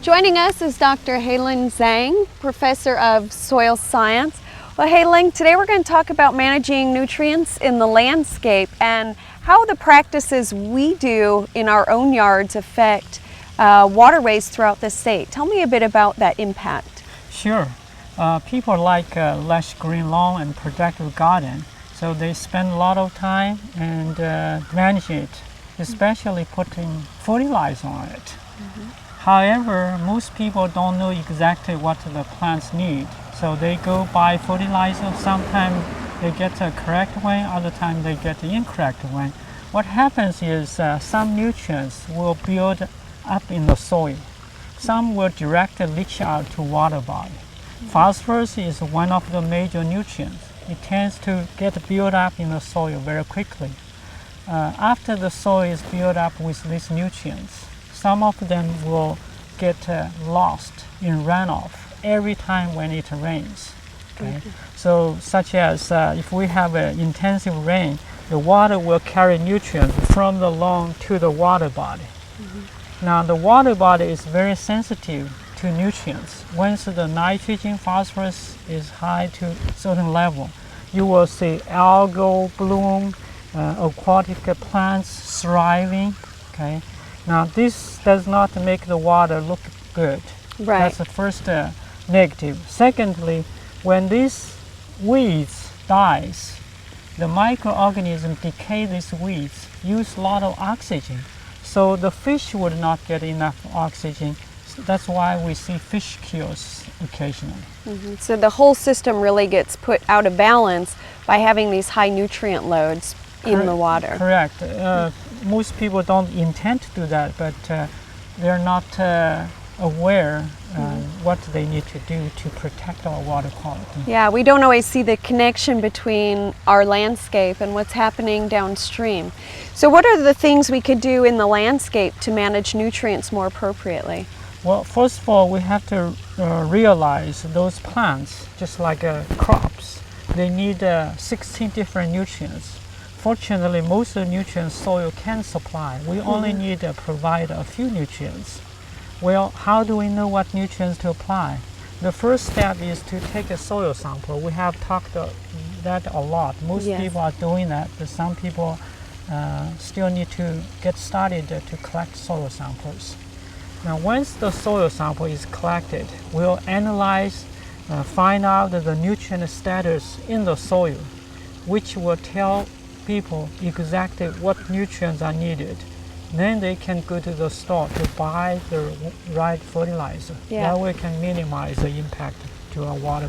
Joining us is Dr. Hailin Zhang, Professor of Soil Science. Well, Hailin, today we're going to talk about managing nutrients in the landscape and how the practices we do in our own yards affect waterways throughout the state. Tell me a bit about that impact. Sure. People like lush green lawn and productive garden, so they spend a lot of time and manage it, especially putting fertilizer on it. However, most people don't know exactly what the plants need, so they go buy fertilizer. Sometimes they get the correct one, other times they get the incorrect one. What happens is some nutrients will build up in the soil. Some will directly leach out to water body. Phosphorus is one of the major nutrients. It tends to get built up in the soil very quickly. After the soil is built up with these nutrients, some of them will get lost in runoff every time when it rains. Okay? So such as if we have an intensive rain, the water will carry nutrients from the lawn to the water body. Now the water body is very sensitive to nutrients. Once the nitrogen, phosphorus is high to a certain level, you will see algal bloom, aquatic plants thriving. Okay? Now this does not make the water look good. Right. That's the first negative. Secondly, when these weeds dies, the microorganisms decay these weeds, use a lot of oxygen. So the fish would not get enough oxygen. That's why we see fish kills occasionally. So the whole system really gets put out of balance by having these high nutrient loads in the water. Correct. Most people don't intend to do that, but they're not aware what they need to do to protect our water quality. Yeah, we don't always see the connection between our landscape and what's happening downstream. So what are the things we could do in the landscape to manage nutrients more appropriately? Well, first of all, we have to realize those plants, just like crops, they need 16 different nutrients. Fortunately, most of the nutrients soil can supply. We only need to provide a few nutrients. Well, how do we know what nutrients to apply? The first step is to take a soil sample. We have talked that a lot. Most people are doing that, but some people still need to get started to collect soil samples. Now, once the soil sample is collected, we'll analyze, find out the nutrient status in the soil, which will tell people exactly what nutrients are needed. Then they can go to the store to buy the right fertilizer. That way we can minimize the impact to our water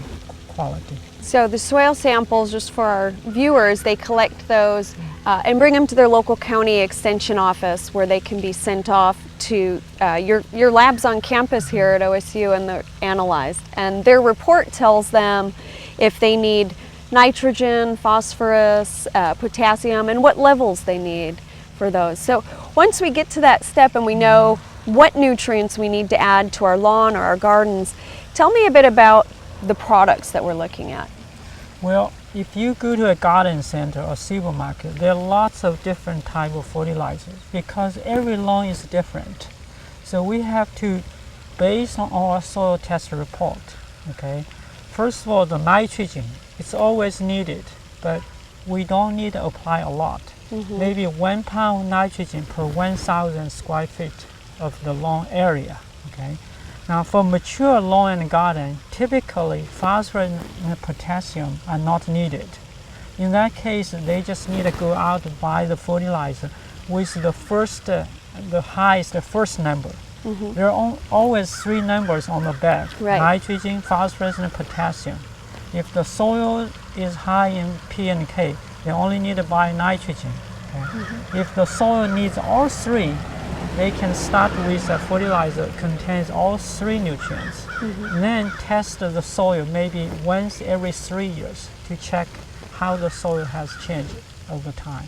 quality. So the soil samples, just for our viewers, they collect those and bring them to their local county extension office where they can be sent off to your labs on campus here at OSU, and they're analyzed. And their report tells them if they need nitrogen, phosphorus, potassium, and what levels they need for those. So once we get to that step and we know what nutrients we need to add to our lawn or our gardens, tell me a bit about the products that we're looking at. Well, if you go to a garden center or supermarket, there are lots of different types of fertilizers because every lawn is different. So we have to, based on our soil test report, okay, first of all, the nitrogen, it's always needed, but we don't need to apply a lot. Maybe 1 pound nitrogen per 1,000 square feet of the lawn area. Okay. Now for mature lawn and garden, typically phosphorus and potassium are not needed. In that case, they just need to go out to buy the fertilizer with the first, the first number. There are always 3 numbers on the bag: nitrogen, phosphorus, and potassium. If the soil is high in P and K, they only need to buy nitrogen. Okay? If the soil needs all 3, they can start with a fertilizer that contains all 3 nutrients. And then test the soil maybe once every 3 years to check how the soil has changed over time.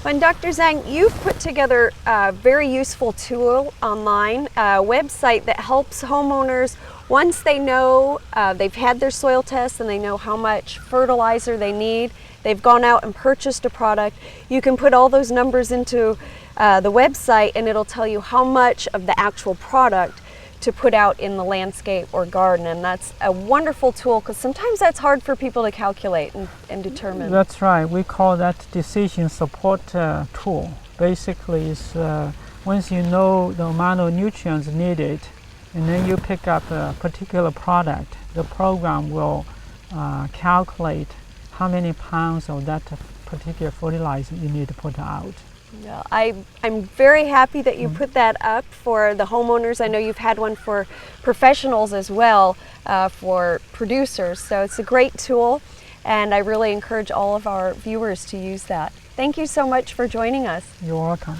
And Dr. Zhang, you've put together a very useful tool online, a website that helps homeowners, once they know they've had their soil test and they know how much fertilizer they need, they've gone out and purchased a product, you can put all those numbers into the website and it'll tell you how much of the actual product to put out in the landscape or garden. And that's a wonderful tool because sometimes that's hard for people to calculate and determine. That's right. We call that decision support tool. Basically, it's once you know the amount of nutrients needed, and then you pick up a particular product, the program will calculate how many pounds of that particular fertilizer you need to put out. Yeah, I'm very happy that you put that up for the homeowners. I know you've had one for professionals as well, for producers. So it's a great tool, and I really encourage all of our viewers to use that. Thank you so much for joining us. You're welcome.